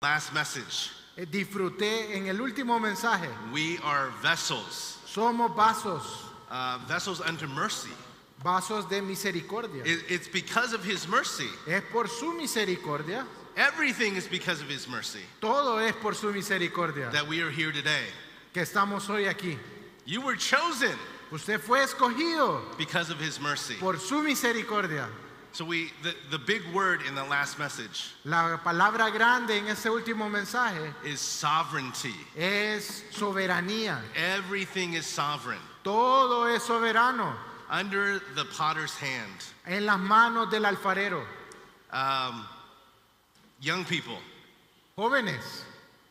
Last message. Disfruté en el último mensaje. We are vessels. Somos vasos, Vessels unto mercy. vasos de misericordia. It's because of His mercy. Es por su misericordia. Everything is because of His mercy Todo es por su misericordia that we are here today. que estamos hoy aquí. You were chosen Usted fue escogido because of His mercy. por su misericordia. So the big word in the last message La palabra grande en ese último mensaje is sovereignty. es soberanía. Everything is sovereign. Todo es soberano Under the potter's hand. en las manos del alfarero. Young people, Jóvenes,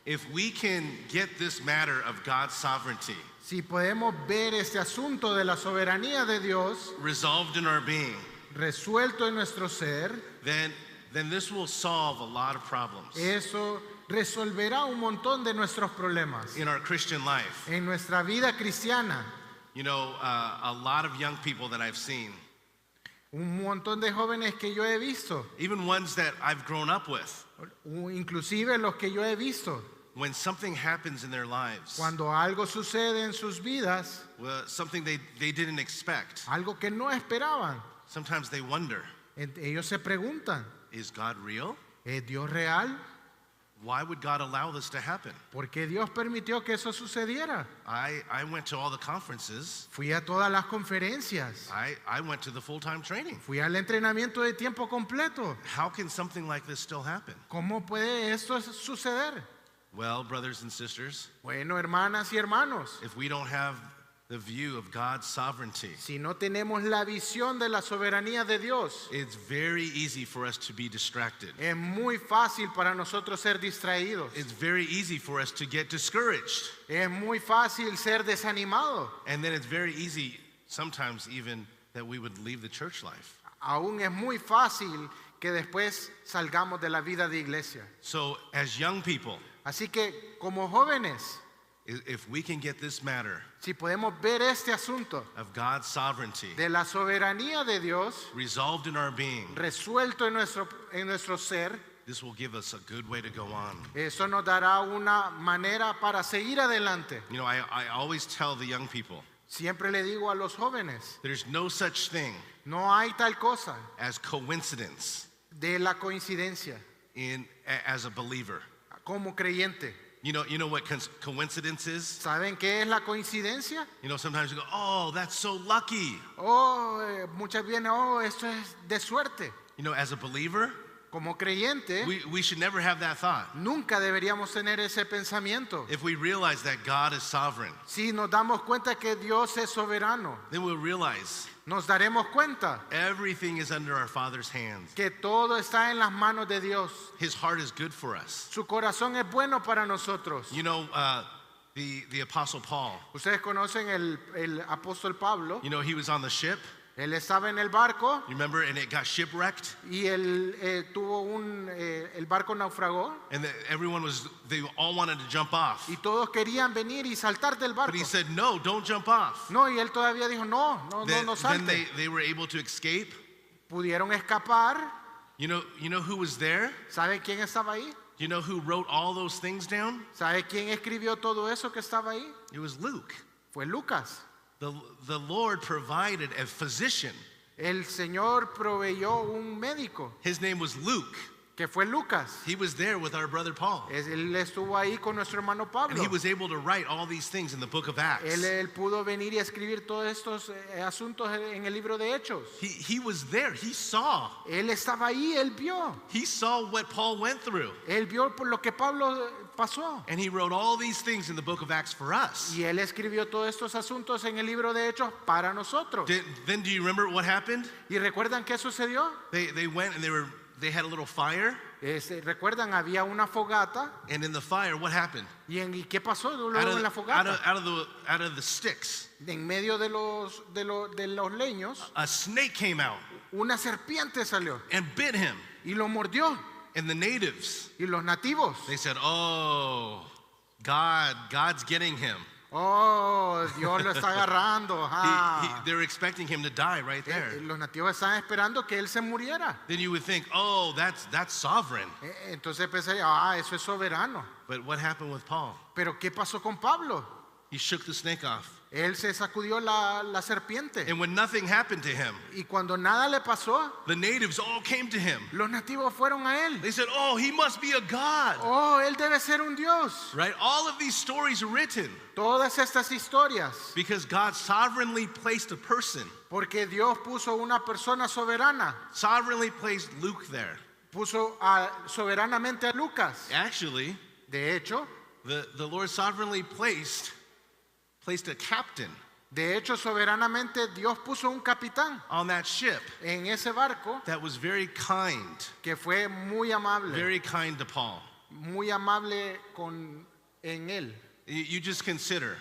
if we can get this matter of God's sovereignty si podemos ver este asunto de la soberanía de Dios resolved in our being, resuelto en nuestro ser, then this will solve a lot of problems eso resolverá un montón de nuestros problemas in our Christian life. en nuestra vida cristiana. You know, a lot of young people that I've seen, Un montón de jóvenes que yo he visto, even ones that I've grown up with, inclusive los que yo he visto, when something happens in their lives, cuando algo sucede en sus vidas, something they didn't expect, algo que no esperaban, sometimes they wonder, ellos se preguntan, is God real? ¿es Dios real? Why would God allow this to happen? ¿Por qué Dios permitió que eso sucediera? I went to all the conferences. Fui a todas las conferencias, I went to the full-time training. fui al entrenamiento de tiempo completo. How can something like this still happen? ¿Cómo puede esto suceder? Well, brothers and sisters, Bueno, hermanas y hermanos, if we don't have the view of God's sovereignty, si no tenemos la visión de la soberanía de Dios, it's very easy for us to be distracted. es muy fácil para nosotros ser distraídos. It's very easy for us to get discouraged. Es muy fácil ser desanimado. And then it's very easy, sometimes even, that we would leave the church life. Aún es muy fácil que después salgamos de la vida de iglesia. So, as young people, Así que como jóvenes, if we can get this matter si podemos ver este asunto of God's sovereignty de la soberanía de Dios resolved in our being, resuelto en nuestro ser, this will give us a good way to go on. eso nos dará una manera para seguir adelante. You know, I always tell the young people, Siempre le digo a los jóvenes, there's no such thing no hay tal cosa as coincidence de la coincidencia as a believer. como creyente. You know what coincidence is? ¿Saben qué es la coincidencia? You know, sometimes you go, oh, that's so lucky. Muchas vienen, esto es de suerte. You know, as a believer, Como creyente, we should never have that thought. nunca deberíamos tener ese pensamiento. If we realize that God is sovereign, Si nos damos cuenta que Dios es soberano, then we'll realize nos daremos cuenta everything is under our Father's hands. que todo está en las manos de Dios. His heart is good for us. Su corazón es bueno para nosotros. You know, the Apostle Paul, Ustedes conocen el apóstol Pablo. you know, he was on the ship, Él estaba en el barco you remember, and it got shipwrecked, y él el barco naufragó and they all wanted to jump off. y todos querían venir y saltar del But barco. he said, no, don't jump off. No, y él todavía dijo, no Then salte. they were able to escape. Pudieron escapar. You know who was there? ¿Sabe quién estaba ahí? You know who wrote all those things down? ¿Sabe quién escribió todo eso que estaba ahí? It was Luke. Fue Lucas. The Lord provided a physician. El Señor proveyó un médico His name was Luke. que fue Lucas. He was there with our brother Paul. Él estuvo ahí con nuestro hermano And Pablo. he was able to write all these things in the book of Acts. Él pudo venir y escribir todos estos asuntos en el libro de Hechos. He was there. He saw. Él estaba ahí, él vio. He saw what Paul went through. Él vio por lo que Pablo pasó. And he wrote all these things in the book of Acts for us. Y él escribió todos estos asuntos en el libro de Hechos para nosotros. Then do you remember what happened? ¿Y recuerdan qué sucedió? They went and they had a little fire. Recuerdan, había una fogata. And in the fire, what happened? ¿Y qué pasó luego en la fogata? Out of the sticks, En medio de los leños, a snake came out una serpiente salió and bit him. y lo mordió. And the natives, Y los nativos, they said, oh, God's getting him. Oh, Dios lo está agarrando. They're expecting him to die right there. Los nativos estaban esperando que él se muriera. Then you would think, oh, that's sovereign. Entonces pensaría, eso es soberano. But what happened with Paul? Pero ¿qué pasó con Pablo? He shook the snake off. Él se sacudió la serpiente. And when nothing happened to him, Y cuando nada le pasó, the natives all came to him. los nativos fueron a él. They said, oh, he must be a god. Oh, él debe ser un Dios. Right? All of these stories are written Todas estas historias, because God sovereignly placed a person, porque Dios puso una persona soberana. sovereignly placed Luke there. Puso soberanamente a Lucas. Actually, De hecho, the Lord sovereignly placed a captain soberanamente Dios puso un capitán on that ship en ese barco that was very kind que fue muy amable, to Paul. muy amable en él. You just consider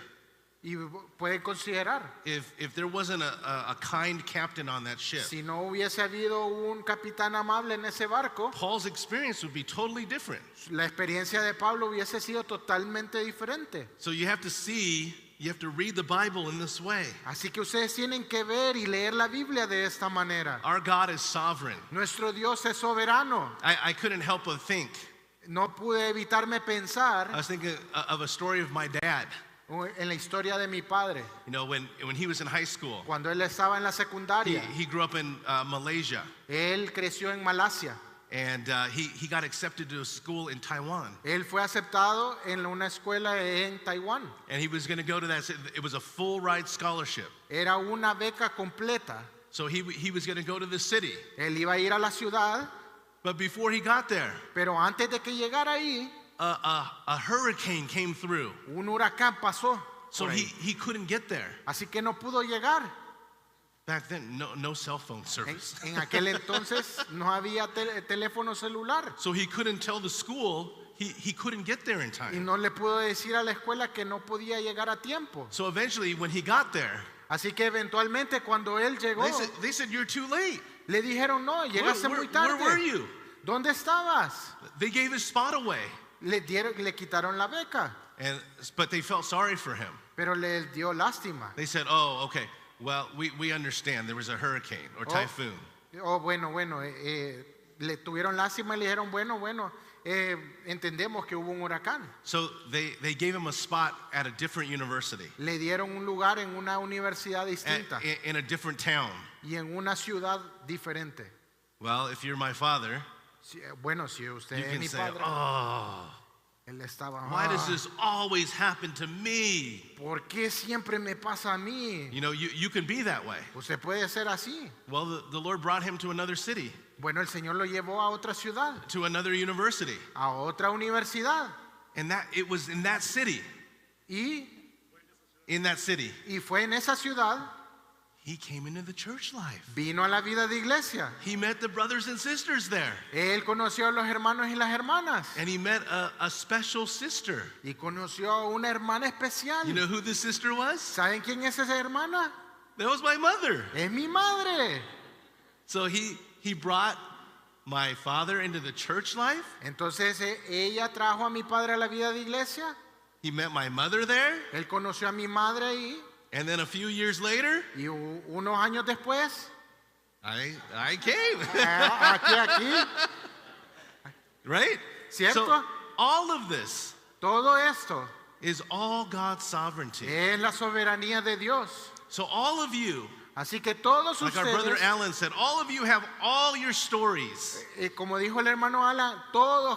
Y puede considerar, if there wasn't a kind captain on that ship, si no hubiese habido un capitán amable en ese barco, Paul's experience would be totally different. la experiencia de Pablo hubiese sido totalmente diferente. So you have to read the Bible in this way. Así que ustedes tienen que ver y leer la Biblia de esta manera. Our God is sovereign. Nuestro Dios es soberano. I couldn't help but think. No pude evitarme pensar I was thinking of a story of my dad. en la historia de mi padre. You know, when he was in high school, Cuando él estaba en la secundaria, he grew up in Malaysia, él creció en Malasia. and he got accepted to a school in Taiwan. Él fue aceptado en una escuela en Taiwán. And he was going to go to that. It was a full ride scholarship. Era una beca completa. So he was going to go to the city. Él iba a ir a la ciudad, But before he got there, pero antes de que llegara ahí, a hurricane came through. un huracán pasó. So por ahí. he couldn't get there. Así que no pudo llegar. Back then, no cell phone En, service. en aquel entonces no había teléfono celular. So he couldn't tell the school he couldn't get there in Y time. no le pudo decir a la escuela que no podía llegar a tiempo. So eventually, when he got there, Así que eventualmente cuando él llegó, they said you're too late. le dijeron, no, llegaste muy Where were tarde. you? ¿Dónde estabas? They gave his spot away. Le quitaron la beca, But they felt sorry for him. pero le dio lástima. They said, oh, okay, well, we understand there was a hurricane or typhoon. Oh, bueno, le tuvieron lástima y le dijeron, bueno, entendemos que hubo un huracán. So they gave him a spot at a different university, Le dieron un lugar en una universidad distinta in a different town. y en una ciudad diferente. Well, if you're my father, Bueno, si usted you es can mi say, padre, oh, él estaba, why does this always happen to me? ¿por qué siempre me pasa a mí? You know, you can be that way. Usted puede ser así. Well, the Lord brought him to another city, Bueno, el Señor lo llevó a otra ciudad, to another university. a otra universidad. And it was in that city, Y fue en esa ciudad, he came into the church life. vino a la vida de iglesia. He met the brothers and sisters there. Él conoció a los hermanos y las hermanas. And he met a special sister. Y conoció a una hermana especial. You know who this sister was? ¿Saben quién es esa hermana? That was my mother. Es mi madre. So he brought my father into the church life. Entonces ella trajo a mi padre a la vida de iglesia. He met my mother there. Él conoció a mi madre ahí. And then a few years later, Y unos años después, I came. aquí, Right? ¿cierto? So all of this Todo esto is all God's sovereignty. es la soberanía de Dios. So all of you, Así que todos like our brother ustedes, Alan said, all of you have all your stories. como dijo el hermano Alan,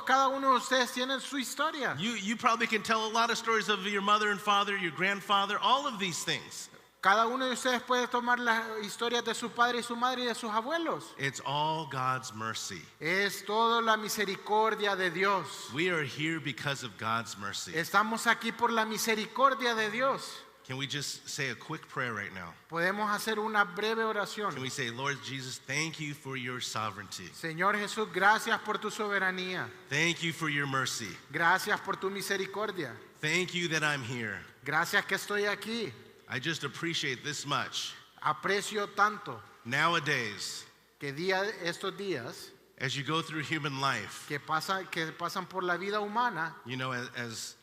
cada uno de ustedes tienen su historia. You probably can tell a lot of stories of your mother and father, your grandfather, all of these things. Cada uno de ustedes puede tomar las historias de su padre y su madre y de sus abuelos. It's all God's mercy. Es todo la misericordia de Dios. We are here because of God's mercy. Estamos aquí por la misericordia de Dios. Can we just say a quick prayer right now? Podemos hacer una breve oración. Can we say, Lord Jesus, thank you for your sovereignty. Señor Jesús, gracias por tu soberanía. Thank you for your mercy. Gracias por tu misericordia. Thank you that I'm here. Gracias que estoy aquí. I just appreciate this much. Aprecio tanto Nowadays, que estos días as you go through human life, que pasan por la vida humana, you know, as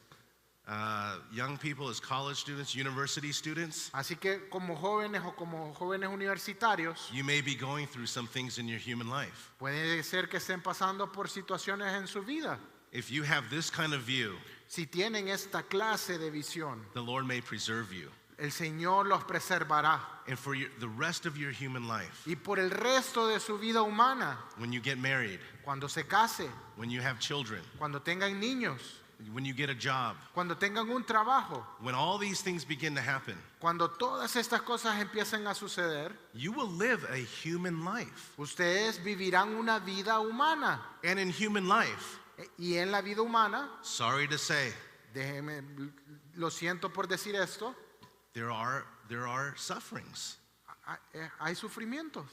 young people, as college students, university students, Así que como jóvenes o como jóvenes universitarios, you may be going through some things in your human life. puede ser que estén pasando por situaciones en su vida. If you have this kind of view, Si tienen esta clase de visión, the Lord may preserve you. el Señor los preservará. And for the rest of your human life, Y por el resto de su vida humana, when you get married, cuando se case, when you have children, cuando tengan niños, when you get a job, cuando tengan un trabajo, when all these things begin to happen, cuando todas estas cosas empiecen a suceder, you will live a human life. ustedes vivirán una vida humana. And in human life, Y en la vida humana, sorry to say, déjeme, lo siento por decir esto, there are sufferings. hay sufrimientos.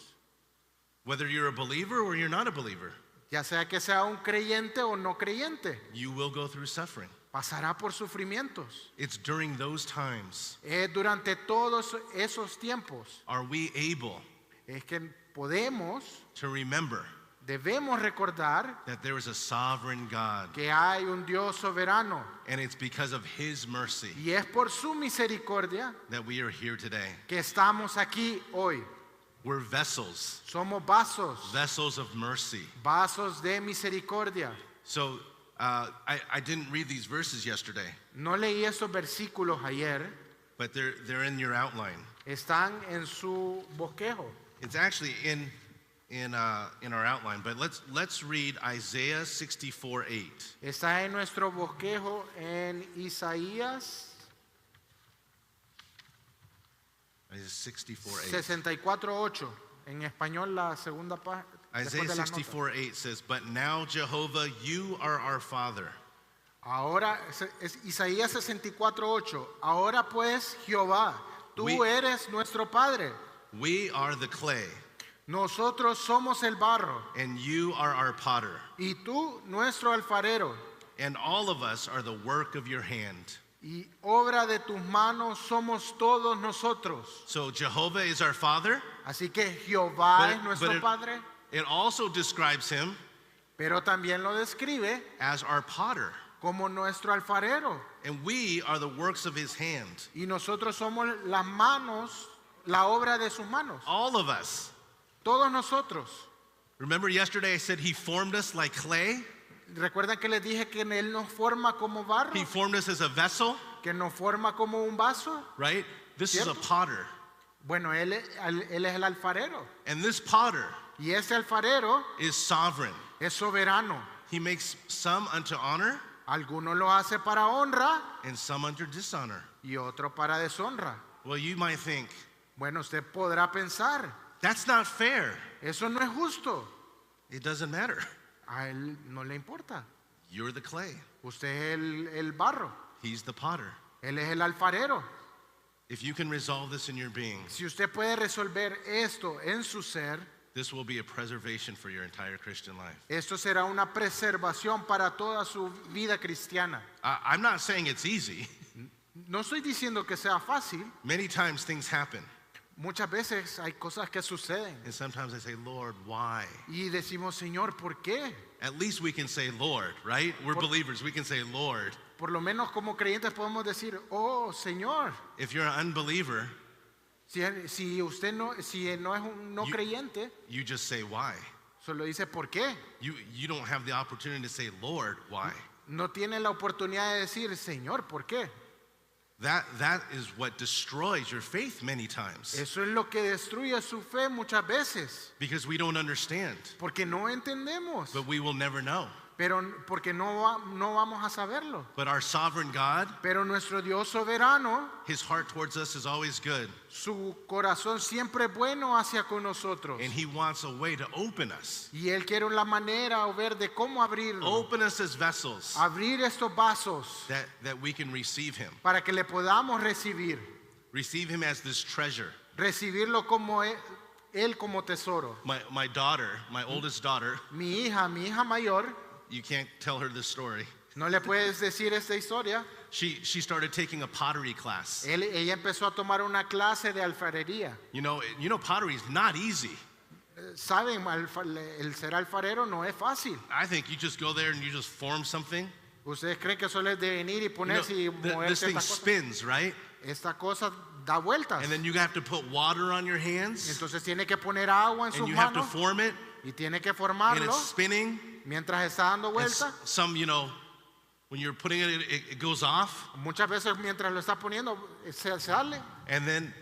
Whether you're a believer or you're not a believer, Ya sea que sea un creyente o no creyente, you will go through suffering. pasará por sufrimientos. It's during those times Durante todos esos tiempos are we able es que podemos, to remember debemos recordar that there is a sovereign God, que hay un Dios soberano and it's because of His mercy y es por su misericordia that we are here today. que estamos aquí hoy. We're vessels, Somos vasos of mercy. de misericordia. So I didn't read these verses yesterday, No leí esos versículos ayer, but they're in your outline. están en su bosquejo. It's actually in our outline, but let's read Isaiah 64:8. Está en nuestro bosquejo en Isaías Isaiah 64:8. 64:8. En español la segunda parte. Isaiah 64:8 says, "But now, Jehovah, you are our Father. Ahora es Isaías 64:8. Ahora pues, Jehová, tú eres nuestro Padre. We are the clay, Nosotros somos el barro and you are our potter, y tú nuestro alfarero. and all of us are the work of your hand." Y obra de tus manos somos todos nosotros. So Jehovah is our Father, Así que Jehová But- es nuestro but it- Padre, it also describes him pero también lo describe as our potter, como nuestro alfarero. and we are the works of his hand. Y nosotros somos las manos, la obra de sus manos. All of us. Todos nosotros. Remember yesterday I said he formed us like clay? ¿Recuerdan que les dije que Él nos forma como barro? He formed us as a vessel, Que nos forma como un vaso. right? This is a Cierto. potter. Bueno, él es el alfarero. And this potter Y ese alfarero is sovereign. es soberano. He makes some unto honor Algunos lo hace para honra and some unto dishonor. y otro para deshonra. Well, you might think, Bueno, usted podrá pensar, that's not fair. eso no es justo. It doesn't matter. A Él no le importa. You're the clay. Usted es el barro. He's the potter. Él es el alfarero. If you can resolve this in your being, Si usted puede resolver esto en su ser, this will be a preservation for your entire Christian life. esto será una preservación para toda su vida cristiana. I'm not saying it's easy. No estoy diciendo que sea fácil. Many times things happen. Muchas veces hay cosas que suceden And sometimes I say, Lord, why? y decimos, Señor, ¿por qué? At least we can say, Lord, right? We're believers. We can say, Lord. Por lo menos como creyentes podemos decir, oh, Señor. If you're an unbeliever, Si usted no es un no creyente, you just say, why? solo dice, ¿por qué? You don't have the opportunity to say, Lord, why? No tiene la oportunidad de decir, Señor, ¿por qué? That is what destroys your faith many times. Eso es lo que destruye su fe muchas veces, Because we don't understand, porque no entendemos, but we will never know. pero porque no vamos a saberlo. But our sovereign God, Pero nuestro Dios soberano, his heart towards us is always good. su corazón siempre es bueno hacia con nosotros. And he wants a way to open us. Y Él quiere la manera o ver de cómo abrirlo. Open us as vessels Abrir estos vasos that we can receive him. para que le podamos recibir. Receive him as this treasure. Recibirlo como Él como tesoro. My daughter, my oldest daughter, Mi hija mayor, you can't tell her this story. no le puedes decir esta historia. She started taking a pottery class. Ella empezó a tomar una clase de alfarería. You know pottery is not easy. Saben, el ser alfarero no es fácil. I think you just go there and you just form something. ¿Ustedes creen que solo es de venir y You know, ponerse y this moverse thing esta cosa? spins, right? Esta cosa da vueltas. And then you have to put water on your hands, Entonces tiene que poner agua en and sus you have to manos form it, y tiene que and formarlo it's spinning. mientras está dando And vueltas. some, when you're putting it, it goes off. Muchas veces mientras lo está poniendo se sale. And then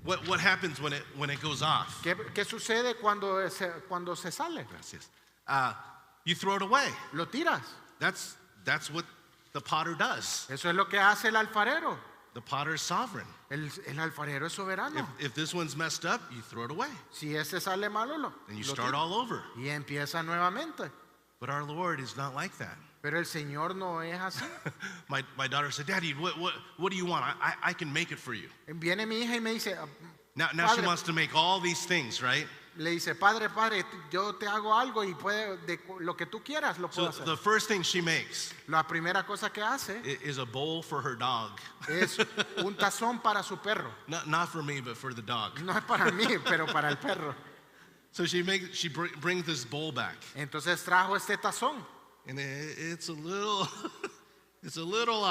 what happens when it goes off? ¿Qué sucede cuando se sale? Gracias. You throw it away. Lo tiras. That's what the potter does. Eso es lo que hace el alfarero. The potter is sovereign. El alfarero es soberano. If this one's messed up, you throw it away. Si ese sale malo, And you lo start tira. all over. Y empieza nuevamente. But our Lord is not like that. Pero el Señor no es así. My daughter said, Daddy, what do you want? I can make it for you. Viene mi hija y me dice, Now she Padre, wants to make all these things, right? le dice, padre, yo te hago algo y lo que tú quieras lo So puedo hacer. the first thing she makes La primera cosa que hace is a bowl for her dog. es un tazón para su perro. Not for me, but for the dog. No es para mí, pero para el perro. So she brings this bowl back. Entonces trajo este tazón And it's a little, it's a little,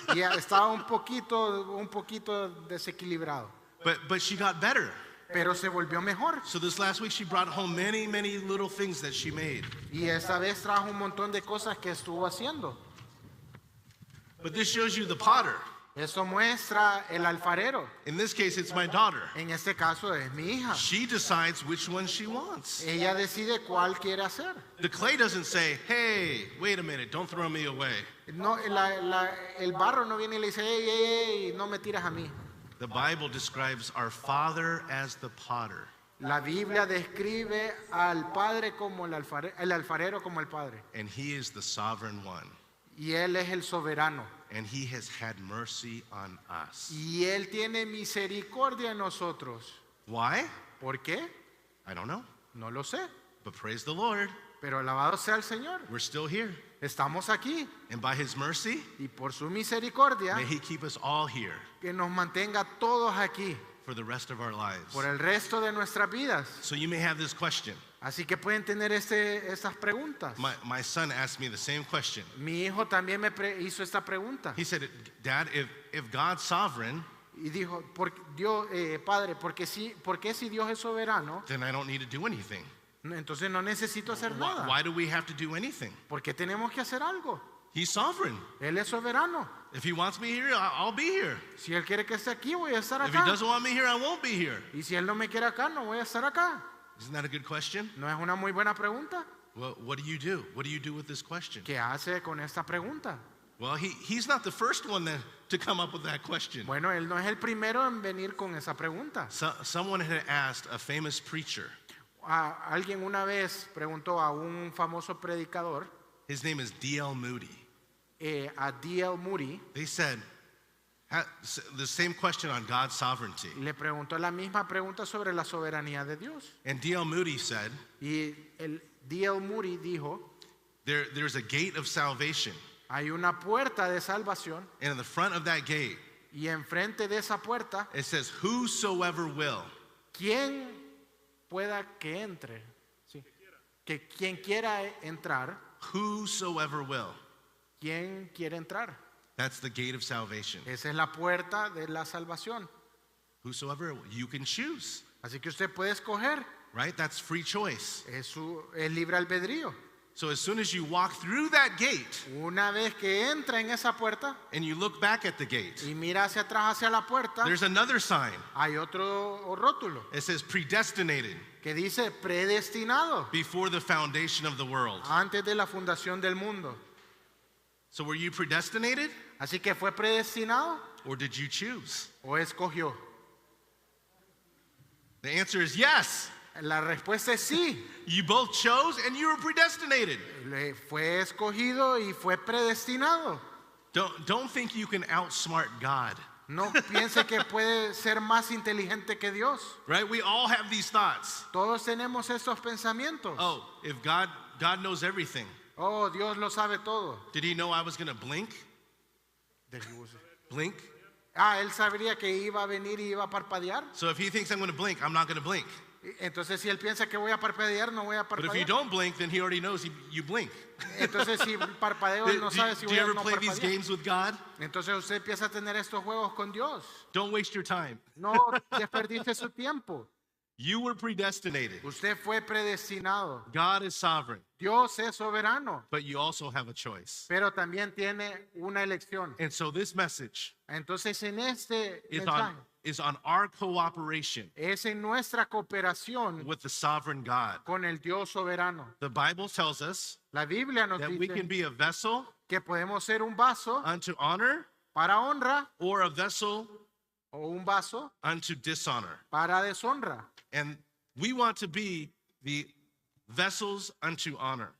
y estaba un poquito desequilibrado, but she got better. pero se volvió mejor. So this last week she brought home many, many little things that she made. Y esta vez trajo un montón de cosas que estuvo haciendo. But this shows you the potter. Eso muestra el alfarero. In this case, it's my daughter. En este caso es mi hija. She decides which one she wants. Ella decide cuál quiere hacer. The clay doesn't say, hey, wait a minute, don't throw me away. No, el barro no viene y le dice, ey, no me tiras a mí. The Bible describes our Father as the potter, La Biblia describe al padre como el alfarero como el padre. and He is the sovereign one, Y él es el soberano. and He has had mercy on us. Y él tiene misericordia en nosotros. Why? ¿Por qué? I don't know, No lo sé. but praise the Lord, Pero alabado sea el Señor. we're still here. Estamos aquí. And by His mercy, Y por su misericordia, may He keep us all here que nos mantenga todos aquí for the rest of our lives. por el resto de nuestras vidas. So you may have this question. Así que pueden tener estas preguntas. My son asked me the same question. Mi hijo también me hizo esta pregunta. He said, Dad, if God's sovereign, Y dijo, Padre, ¿por qué si Dios es soberano, then I don't need to do anything. entonces no necesito hacer nada? Why do we have to do anything? ¿Por qué tenemos que hacer algo? He's sovereign. Él es soberano. If He wants me here, I'll be here. Si Él quiere que esté aquí, voy a estar If He acá. doesn't want me here, I won't be here. Y si Él no me quiere acá, no voy a estar acá. Isn't that a good question? ¿No es una muy buena pregunta? Well, what do you do? What do you do with this question? ¿Qué hace con esta pregunta? Well, he's not the first one to come up with that question. Bueno, Él no es el primero en venir con esa pregunta. Someone had asked a famous preacher. Alguien una vez preguntó a un famoso predicador, His name is D.L. Moody. a D.L. Moody, They said the same question on God's sovereignty. le preguntó la misma pregunta sobre la soberanía de Dios. And D.L. Moody said, Y el D.L. Moody dijo, there's a gate of salvation. hay una puerta de salvación And in the front of that gate, y enfrente de esa puerta, it says, whosoever will. quien pueda que entre, sí, que quien quiera entrar, Whosoever will. quien quiere entrar. That's the gate of salvation. Esa es la puerta de la salvación. Whosoever, you can choose, Así que usted puede escoger, right? That's free choice. es libre albedrío. So as soon as you walk through that gate Una vez que entra en esa puerta and you look back at the gate, y mira hacia atrás hacia la puerta, there's another sign. hay otro rótulo It says predestinated que dice predestinado before the foundation of the world. antes de la fundación del mundo. So were you predestinated Así que fue predestinado or did you choose? o escogió. The answer is yes. La respuesta es sí. You both chose and you were predestinated. Fue escogido y fue predestinado. Don't think you can outsmart God, No piense que puede ser más inteligente que Dios. right? We all have these thoughts. Todos tenemos estos pensamientos. Oh, if God knows everything. Oh, Dios lo sabe todo. Did He know I was going to blink? Blink? Él sabría que iba a venir y iba a parpadear. So if He thinks I'm going to blink, I'm not going to blink. Entonces, si él piensa que voy a parpadear, no voy a But if you parpadear. don't blink, then he already knows you blink. Entonces, si parpadeo, él no sabe si Do voy you a ever no play these parpadear. games with God? Entonces, usted empieza a tener estos juegos con Dios. Don't waste your time. No desperdicie su tiempo. You were predestinated. Usted fue predestinado. God is sovereign, Dios es soberano, but you also have a choice. pero también tiene una elección. And so this message Entonces, en este is mensaje is on our cooperation es en nuestra cooperación with the sovereign God. con el Dios soberano. The Bible tells us La Biblia nos that we can dice be a vessel que podemos ser un vaso unto honor para honra or a vessel o un vaso unto dishonor. para deshonra. And we want to be the vessels unto honor.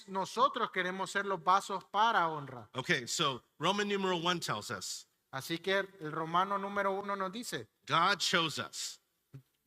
Nosotros queremos ser los vasos para honra. Okay, so Roman numeral 1 tells us Así que el Romano número 1 nos dice, God chose us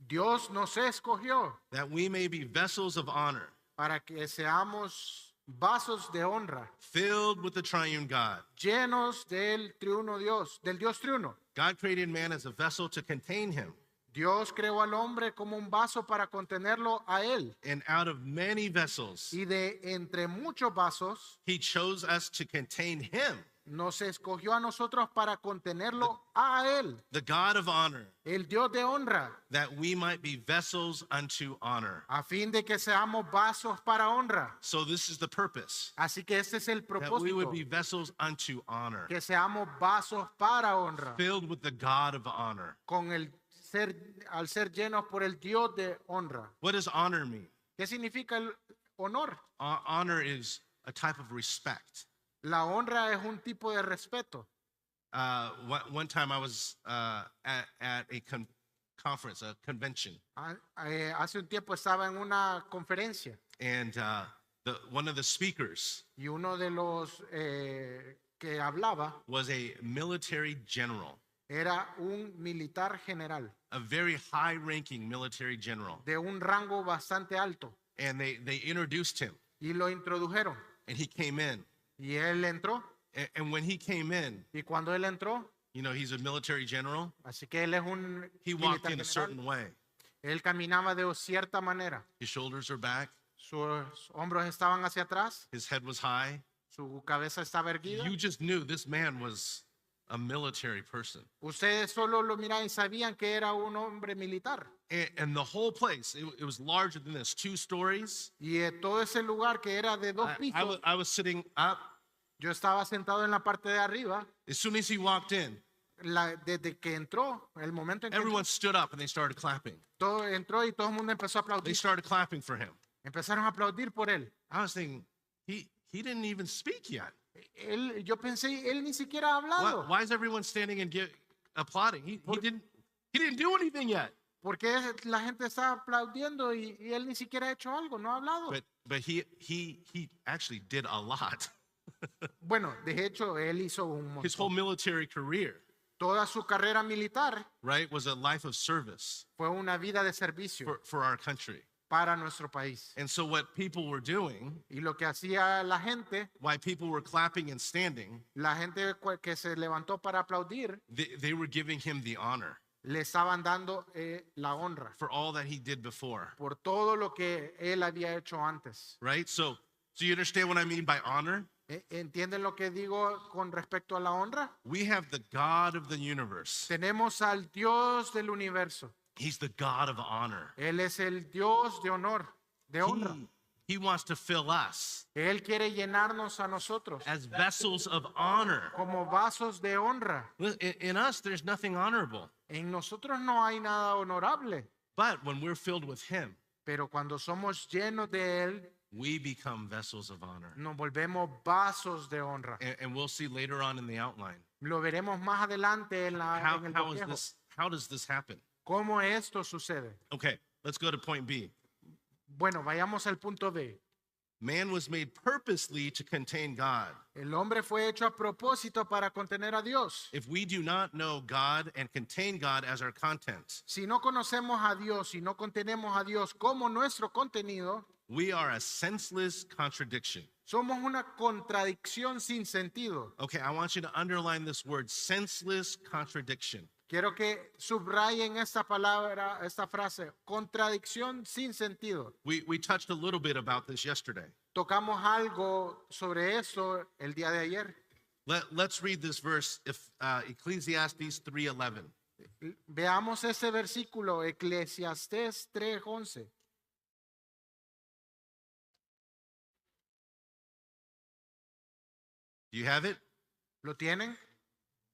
Dios nos escogió that we may be vessels of honor, para que seamos vasos de honra, filled with the triune God. llenos del triuno Dios, del Dios triuno. God created man as a vessel to contain him, Dios creó al hombre como un vaso para contenerlo a él. and out of many vessels, Y de entre muchos vasos, he chose us to contain him, nos escogió a nosotros para contenerlo a él, the God of honor, el Dios de honra, that we might be vessels unto honor. a fin de que seamos vasos para honra. So this is the purpose, Así que este es el that we would propósito, be vessels unto honor, que seamos vasos para honra, filled with the God of honor. con el al ser llenos por el Dios de honra. What does honor mean? ¿Qué significa el honor? Honor is a type of respect. La honra es un tipo de respeto. One time I was at a conference, a convention, Hace un tiempo estaba en una conferencia and one of the speakers y uno de los que hablaba was a military general, era un militar general a very high-ranking military general. de un rango bastante alto And they introduced him, y lo introdujeron and he came in. y él entró And when he came in, y cuando él entró, you know, he's a military general. así que él es un He walked militar in a general, certain way. él caminaba de cierta manera, His shoulders are back, sus hombros estaban hacia atrás, his head was high. su cabeza estaba erguida. You just knew this man was a military person. Ustedes solo lo miraban y sabían que era un hombre militar. And the whole place, it was larger than this, 2 stories. Y todo ese lugar que era de 2 pisos, I was sitting up. yo estaba sentado en la parte de arriba. As soon as he walked in, Desde que entró, el momento en que everyone stood up and they started clapping. todo entró y todo el mundo empezó a They aplaudir. started clapping for him. Empezaron a aplaudir por él. I was thinking, he didn't even speak yet. Yo pensé, él ni siquiera ha hablado. Why is everyone standing and applauding? He didn't do anything yet. ¿Por qué la gente está aplaudiendo y él ni siquiera ha hecho algo? No ha hablado. But he actually did a lot. Bueno, de hecho, él hizo un His montón. whole military career, Toda su carrera militar right, was a life of service fue una vida de servicio for our country. para nuestro país. And so what people were doing, Y lo que hacía la gente why people were clapping and standing, que se levantó para aplaudir, they were giving him the honor le estaban dando la honra for all that he did before, por todo lo que él había hecho antes. right? So you understand what I mean by honor? ¿Entienden lo que digo con respecto a la honra? We have the God of the universe. Tenemos al Dios del universo. He's the God of honor. Él es el Dios de honor, de honra. He wants to fill us Él quiere llenarnos a nosotros as vessels of honor. como vasos de honra. In us, there's nothing honorable. En nosotros no hay nada honorable, But when we're filled with him, pero cuando somos llenos de Él, we become vessels of honor. nos volvemos vasos de honra. And we'll see later on in the outline. Lo veremos más adelante en el bosquejo. How does this happen? ¿Cómo esto sucede? Okay, let's go to point B. Bueno, vayamos al punto B. Man was made purposely to contain God. El hombre fue hecho a propósito para contener a Dios. If we do not know God and contain God as our content, Si no conocemos a Dios y no contenemos a Dios como nuestro contenido, we are a senseless contradiction. Somos una contradicción sin sentido. Okay, I want you to underline this word, senseless contradiction. Quiero que subrayen esta palabra, esta frase, contradicción sin sentido. We touched a little bit about this yesterday. Tocamos algo sobre eso el día de ayer. Let's read this verse, Ecclesiastes 3:11. Veamos ese versículo, Eclesiastés 3:11. Do you have it? ¿Lo tienen?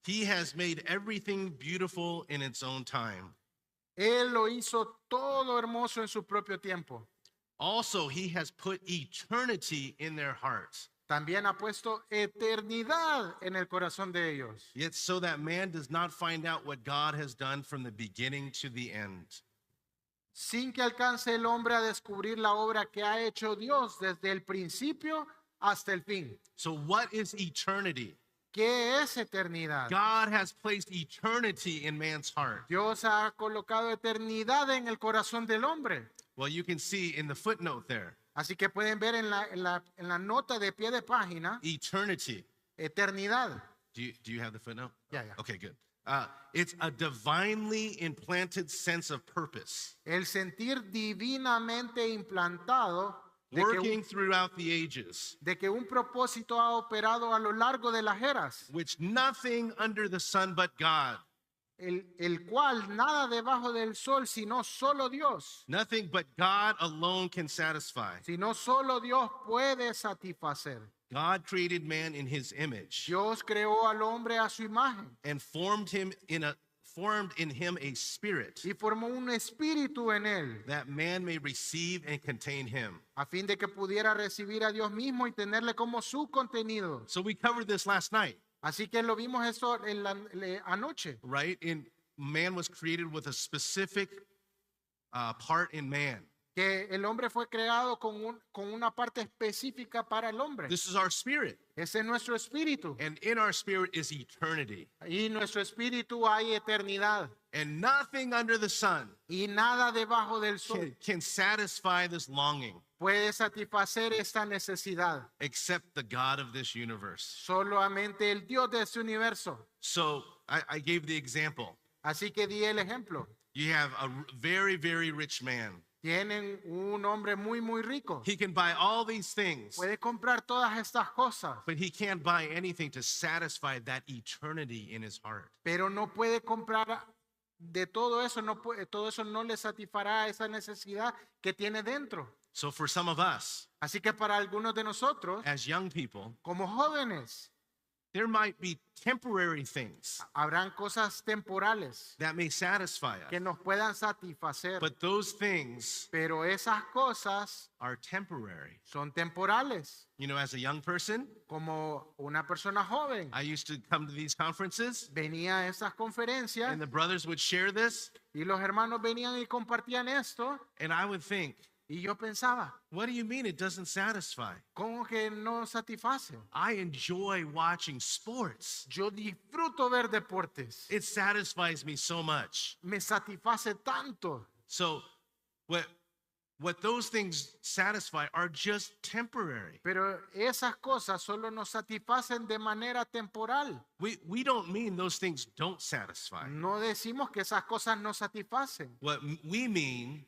He has made everything beautiful in its own time. Él lo hizo todo hermoso en su propio tiempo. Also, he has put eternity in their hearts. También ha puesto eternidad en el corazón de ellos. Yet so that man does not find out what God has done from the beginning to the end. Sin que alcance el hombre a descubrir la obra que ha hecho Dios desde el principio hasta el fin. So what is eternity? ¿Qué es eternidad? God has placed eternity in man's heart. Dios ha colocado eternidad en el corazón del hombre. Well, you can see in the footnote there, Así que pueden ver en la nota de pie de página, eternity. eternidad. Do you have the footnote? Yeah, yeah. Okay, good. It's a divinely implanted sense of purpose, El sentir divinamente implantado working throughout the ages, de que un propósito ha operado a lo largo de las eras, which nothing under the sun but God, el cual nada debajo del sol, sino solo Dios, nothing but God alone can satisfy. sino solo Dios puede satisfacer. God created man in his image Dios creó al hombre a su imagen and formed in him a spirit y formó un espíritu en él, that man may receive and contain him. a fin de que pudiera recibir a Dios mismo y tenerle como su contenido. So we covered this last night, Así que lo vimos eso anoche. right? Man was created with a specific part in man. Que el hombre fue creado con una parte específica para el hombre. This is our spirit. Ese es nuestro espíritu. And in our spirit is eternity. Y en nuestro espíritu hay eternidad. And nothing under the sun Y nada debajo del sol can satisfy this longing puede satisfacer esta necesidad. except the God of this universe. Solamente el Dios de este universo. So I gave the example. Así que di el ejemplo. You have a very, very rich man. Tienen un hombre muy, muy rico. He can buy all these things, Puede comprar todas estas cosas, but he can't buy anything to satisfy that eternity in his heart. pero no puede comprar de todo eso. Todo eso no le satisfará esa necesidad que tiene dentro. So for some of us, Así que para algunos de nosotros, as young people, como jóvenes, there might be temporary things habrán cosas temporales that may satisfy que us, nos puedan satisfacer, but those things pero esas cosas are temporary. son temporales. You know, as a young person, Como una persona joven I used to come to these conferences, venía a esas conferencias and the brothers would share this, y los hermanos venían y compartían esto and I would think, y yo pensaba, what do you mean it doesn't satisfy? ¿cómo que no satisface? I enjoy watching sports. Yo disfruto ver deportes, It satisfies me so much. me satisface tanto. So what those things satisfy are just temporary. Pero esas cosas solo nos satisfacen de manera temporal. We don't mean those things don't satisfy. No decimos que esas cosas no satisfacen. What we mean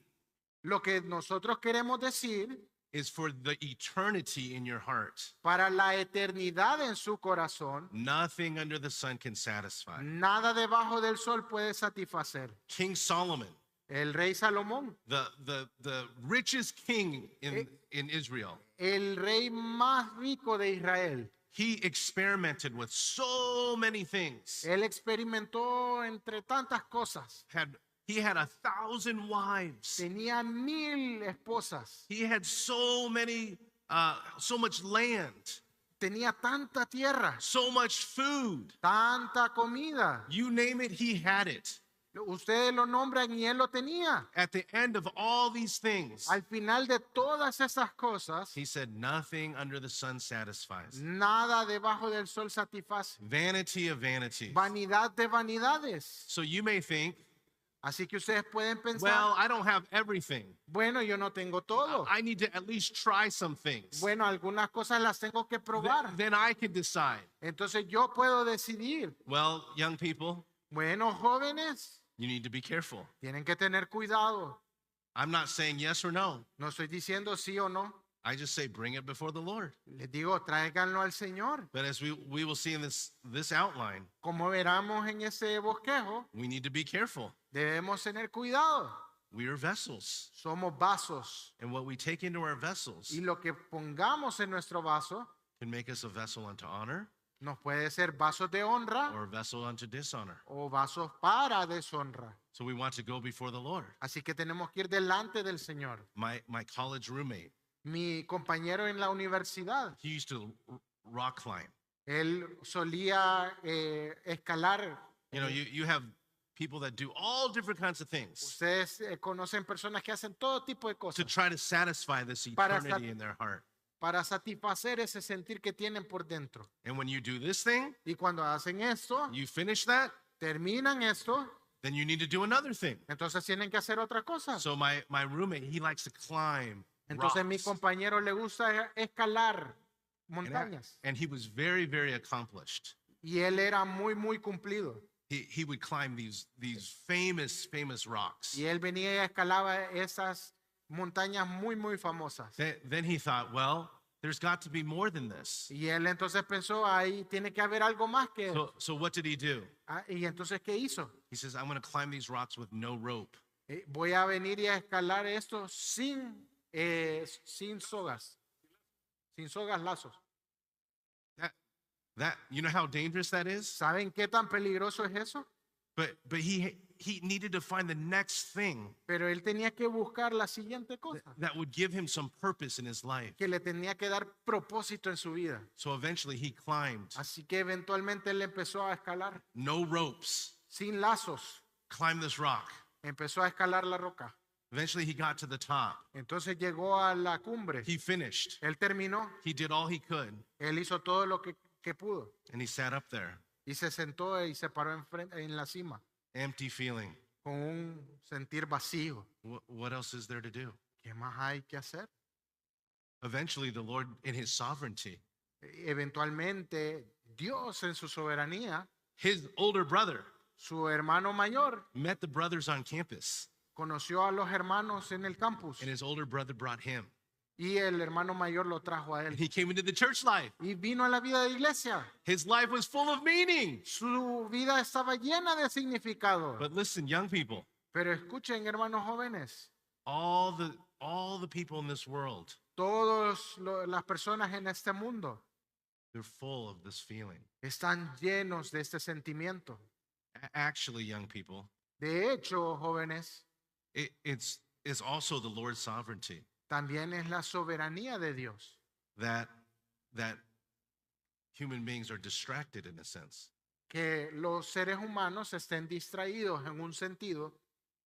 Lo que nosotros queremos decir, is for the eternity in your heart. para la eternidad en su corazón, Nothing under the sun can satisfy. nada debajo del sol puede satisfacer. King Solomon, El rey Salomón, the richest king in Israel, el rey más rico de Israel, he experimented with so many things. él experimentó entre tantas cosas. He had 1,000 wives. Tenía 1000 esposas. He had so much land, Tenía tanta tierra, so much food. tanta comida. You name it, he had it. Ustedes lo nombran y él lo tenía. At the end of all these things, Al final de todas esas cosas, he said, nothing under the sun satisfies. nada debajo del sol satisface. Vanity of vanities. Vanidad de vanidades. So you may think, Así que ustedes pueden pensar, Well, I don't have everything. bueno, yo no tengo todo. I need to at least try some things. Bueno, algunas cosas las tengo que probar. Then I can decide. Entonces yo puedo decidir. Well, young people, Bueno, jóvenes, you need to be careful. tienen que tener cuidado. I'm not saying yes or no. No estoy diciendo sí o no. I just say bring it before the Lord. Les digo, tráiganlo al Señor. But as we will see in this outline, Como veramos en ese bosquejo, we need to be careful. debemos tener cuidado. We are vessels. Somos vasos. And what we take into our vessels Y lo que pongamos en nuestro vaso can make us a vessel unto honor nos puede ser vasos de honra or a vessel unto dishonor. o vasos para deshonra. So we want to go before the Lord. Así que tenemos que ir delante del Señor. My college roommate, Mi compañero en la universidad, he used to rock climb. él solía escalar. You know, you have people that do all different kinds of things Ustedes conocen personas que hacen todo tipo de to cosas try to satisfy this Para eternity in their heart. para satisfacer ese sentir que tienen por dentro. And when you do this thing, Y cuando hacen esto, you finish that, terminan esto, then you need to do another thing. entonces tienen que hacer otra cosa. So my roommate, he likes to climb Entonces mi rocks. compañero le gusta escalar montañas. And he was very, very accomplished. Y él era muy, muy cumplido. He would climb these famous rocks. Y él venía y escalaba esas montañas muy, muy famosas. Then he thought, well, there's got to be more than this. Y él entonces pensó, ahí tiene que haber algo más que él. So what did he do? Y entonces, ¿qué hizo? He says, I'm going to climb these rocks with no rope. Voy a venir y a escalar esto sin sogas. Sin sogas, lazos. That you know how dangerous that is? ¿Saben qué tan peligroso es eso? But he needed to find the next thing Pero él tenía que buscar la siguiente cosa, that would give him some purpose in his life. que le tenía que dar propósito en su vida. So eventually he climbed. Así que eventualmente él empezó a escalar No ropes. sin lazos. Climb this rock. Empezó a escalar la roca. Eventually he got to the top. Entonces llegó a la cumbre. He finished. Él terminó. He did all he could. Él hizo todo lo que pudo. And he sat up there, Y se sentó y se paró en la cima empty feeling. con un sentir vacío. What else is there to do? ¿Qué más hay que hacer? Eventually, the Lord, in his sovereignty, Eventualmente, Dios en su soberanía, his older brother su hermano mayor, met the brothers on campus, conoció a los hermanos en el campus. and his older brother brought him. Y el hermano mayor lo trajo a And él. he came into the church life. Y vino a la vida de iglesia. His life was full of meaning. Su vida estaba llena de significado. But listen, young people, Pero escuchen, hermanos jóvenes, all the people in this world, todas las personas en este mundo they're full of this feeling. están llenos de este sentimiento. Actually, young people, De hecho, jóvenes, it's also the Lord's sovereignty también es la soberanía de Dios that human beings are distracted in a sense. que los seres humanos estén distraídos en un sentido,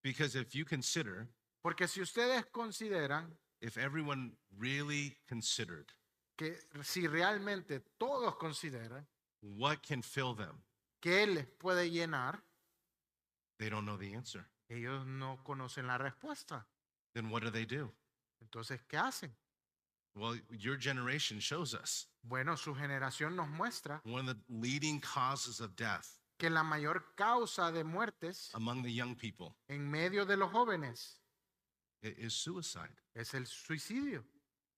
Because if you consider, porque si ustedes consideran if everyone really considered que si realmente todos consideran what can fill them, que Él les puede llenar, they don't know the answer. ellos no conocen la respuesta. Then what do? Entonces, ¿qué hacen? Well, your generation shows us Bueno, su generación nos muestra one of the leading causes of death que la mayor causa de muertes among the young people en medio de los jóvenes is suicide. es el suicidio.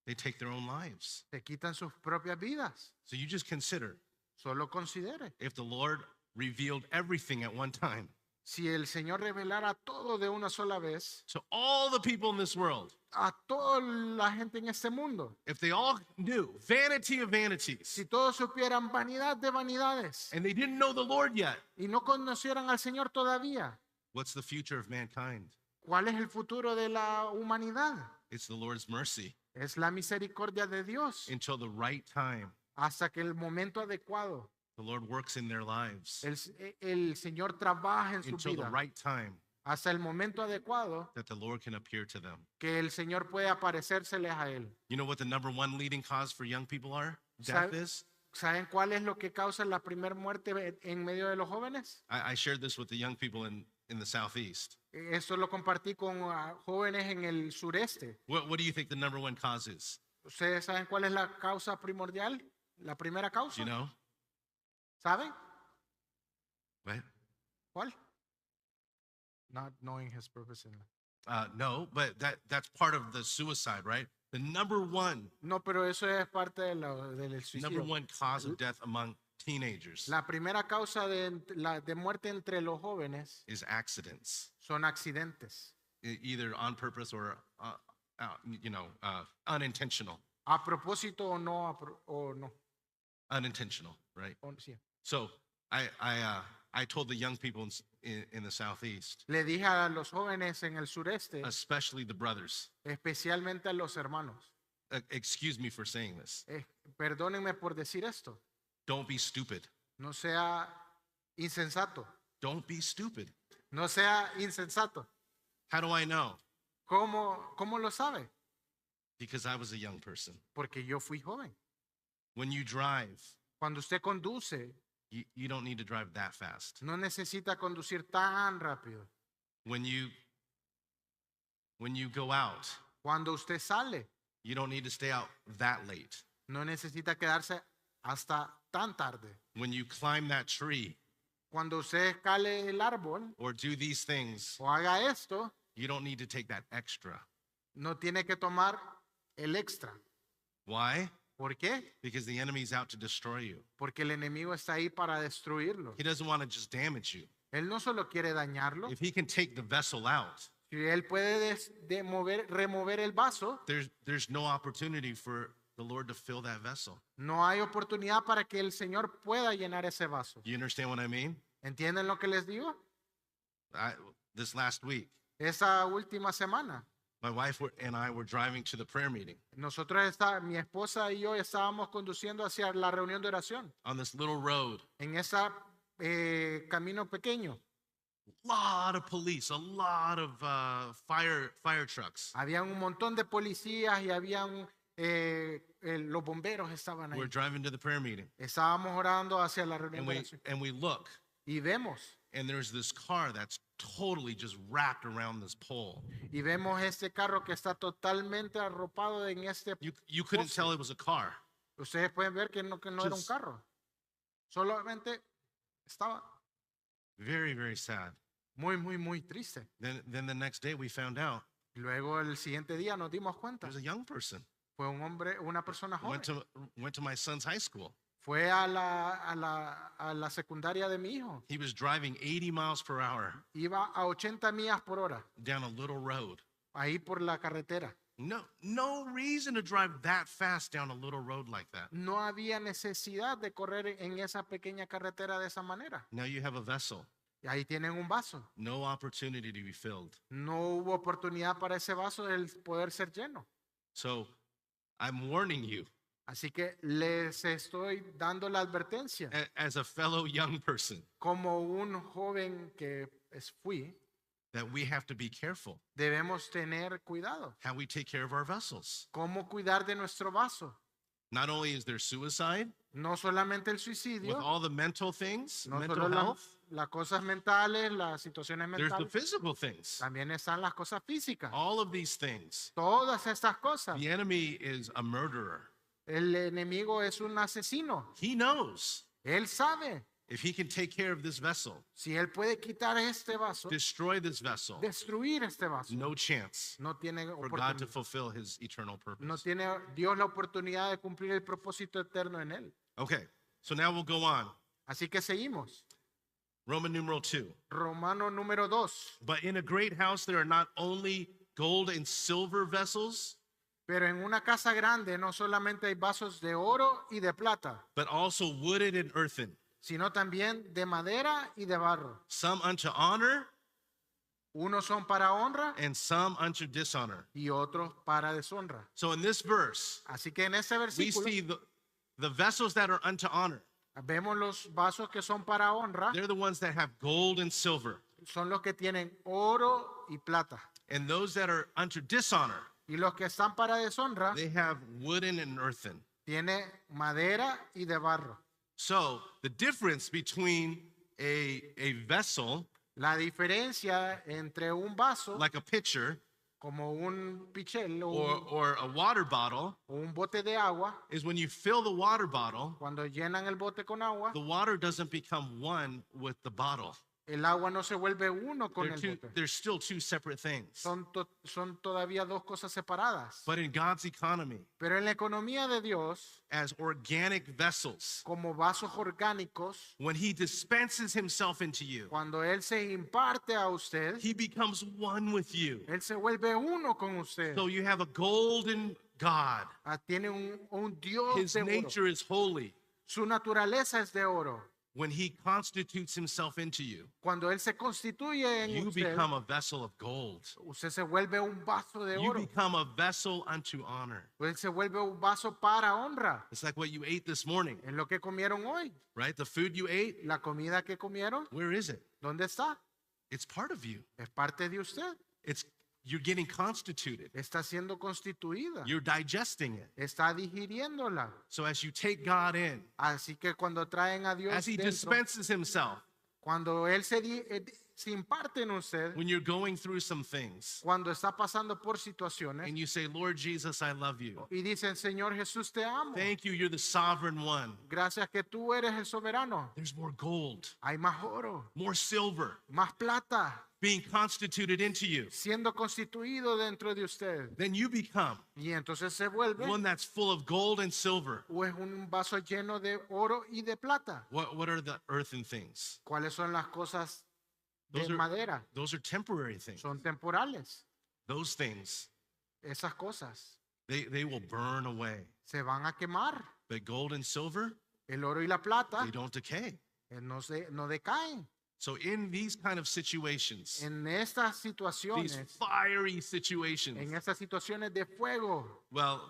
They take their own lives. Se quitan sus propias vidas. So you just consider Solo considere. if the Lord revealed everything at one time Si el Señor revelara todo de una sola vez to all the people in this world, a toda la gente en este mundo, if they all knew vanity of vanities si todos supieran vanidad de vanidades and they didn't know the Lord yet, y no conocieran al Señor todavía, what's the future of mankind? ¿cuál es el futuro de la humanidad? It's the Lord's mercy Es la misericordia de Dios until the right time. hasta que el momento adecuado The Lord works in their lives el Señor trabaja en su until the vida right time hasta el momento adecuado that the Lord can appear to them. que el Señor puede aparecérseles a él. You know what the number one leading cause for young people are? Sabe- Death is? ¿Saben cuál es lo que causa la primera muerte en medio de los jóvenes? I shared this with the young people in the Southeast. Esto lo compartí con jóvenes en el sureste. What do you think the number one cause is? ¿Ustedes saben cuál es la causa primordial? La primera Do causa. you know? ¿Saben? Right? ¿Cuál? Not knowing his purpose in life. No, but that's part of the suicide, right? The number one No, pero eso es parte del number suicidio. one cause of death among teenagers La primera causa de muerte entre los jóvenes is accidents, son accidentes, either on purpose or unintentional. a propósito o no, o no. Unintentional, right? Sí. So I told the young people in the Southeast, Le dije a los jóvenes en el sureste, especially the brothers, especialmente a los hermanos, excuse me for saying this, perdónenme por decir esto, don't be stupid. no sea insensato, Don't be stupid. no sea insensato. How do I know? ¿Cómo lo sabe? Because I was a young person. Porque yo fui joven. When you drive, Cuando usted conduce, you don't need to drive that fast. no necesita conducir tan rápido. When you go out, Cuando usted sale, you don't need to stay out that late. no necesita quedarse hasta tan tarde. When you climb that tree Cuando usted escale el árbol or do these things, o haga esto, you don't need to take that extra. no tiene que tomar el extra. Why? ¿Por qué? Because the enemy's out to destroy you. Porque el enemigo está ahí para destruirlo. He doesn't want to just damage you. Él no solo quiere dañarlo. If he can take the vessel out, Si él puede remover el vaso, there's no opportunity for the Lord to fill that vessel. no hay oportunidad para que el Señor pueda llenar ese vaso. You understand what I mean? ¿Entienden lo que les digo? This last week, Esa última semana, my wife and I were driving to the prayer meeting mi esposa y yo estábamos conduciendo hacia la reunión de oración on this little road. en ese camino pequeño. Lot of police, a lot of fire trucks. Había un montón de policías y habían los bomberos estaban ahí. We're driving to the prayer meeting, Estábamos orando hacia la reunión and de we oración and we look, y vemos and there's this car that's totally just wrapped around this pole. este carro que está totalmente arropado en este. You couldn't tell it was a car. Ustedes pueden ver que no era un Just- carro, solamente estaba Very, very sad. muy triste. Then the next day we found out Luego el siguiente día nos dimos it cuenta, was a young person. fue una persona joven. Went to my son's high school. Fue a la secundaria de mi hijo. He was driving 80 miles per hour Iba a 80 millas por hora, down a little road. ahí por la carretera. No reason to drive that fast down a little road like that. No había necesidad de correr en esa pequeña carretera de esa manera. Now you have a vessel. Y ahí tienen un vaso. No opportunity to be filled. No hubo oportunidad para ese vaso de poder ser lleno. So I'm warning you Así que les estoy dando la advertencia. as a fellow young person Como un joven que fui, that we have to be careful debemos tener cuidado. how we take care of our vessels. Cómo cuidar de nuestro vaso. Not only is there suicide, No solamente el with suicidio, all the mental things, no mental solo health, las cosas mentales, las situaciones there's the mentales, physical things. también están las cosas físicas. All of these things. Todas estas cosas. The enemy is a murderer. El enemigo es un asesino. He knows Él sabe. if he can take care of this vessel, Si él puede quitar este vaso, destroy this vessel, destruir este vaso, no chance no tiene for God to oportunidad. fulfill his eternal No purpose. tiene Dios la oportunidad de cumplir el propósito eterno en él. Okay, so now we'll go on. Así que seguimos. Roman numeral 2. Romano número 2. But in a great house there are not only gold and silver vessels, Pero en una casa grande no solamente hay vasos de oro y de plata, but also wooden and earthen, sino también de madera y de barro. some unto honor Unos son para honra and some unto dishonor. y otros para deshonra. So in this verse, Así que en ese we versículo see the vessels that are unto honor. vemos los vasos que son para honra, They're the ones that have gold and silver. son los que tienen oro y plata. And those that are unto dishonor, Y los que están para deshonra they have wooden and earthen. Tiene madera y de barro. So the difference between a vessel, La diferencia entre un vaso, like a pitcher, como un pichel or a water bottle, o un bote de agua, is when you fill the water bottle, cuando llenan el bote con agua, the water doesn't become one with the bottle. el agua no se vuelve uno con el bote. They're still two separate things. Son todavía dos cosas separadas. But in God's economy, Pero en la economía de Dios, as organic vessels, como vasos orgánicos, when He dispenses Himself into you, cuando Él se imparte a usted, He becomes one with you. Él se vuelve uno con usted. So you have a golden God. Tiene un Dios His de oro. nature is holy. Su naturaleza es de oro. When He constitutes Himself into you, Cuando Él se constituye en you usted, become a vessel of gold. usted se vuelve un vaso de You oro. become a vessel unto honor. Él se vuelve un vaso para honra. It's like what you ate this morning, Es lo que comieron hoy. right? The food you ate, La comida que comieron, where is it? ¿dónde está? It's part of you. Es parte de usted. You're getting constituted. Está siendo constituida. You're digesting it. Está digiriéndola. So as you take God in, Así que cuando traen a Dios as He dentro, dispenses Himself, cuando Él se imparte en usted, when you're going through some things, cuando está pasando por situaciones and you say, Lord Jesus, I love you. y dicen, Señor Jesús, te amo. Thank you, you're the sovereign one. Gracias que tú eres el soberano. There's more gold, Hay más oro, more silver más plata, being constituted into you. siendo constituido dentro de usted. Then you become Y entonces se vuelve one that's full of gold and silver. o es un vaso lleno de oro y de plata. What are the earthen things? ¿Cuáles son las cosas de Those are- madera? Those are temporary things. Son temporales. Those things, Esas cosas they will burn away. se van a quemar. But gold and silver, El oro y la plata they don't decay. no decaen. So in these kind of situations, En estas these situaciones, fiery situations, en estas situaciones de fuego, well,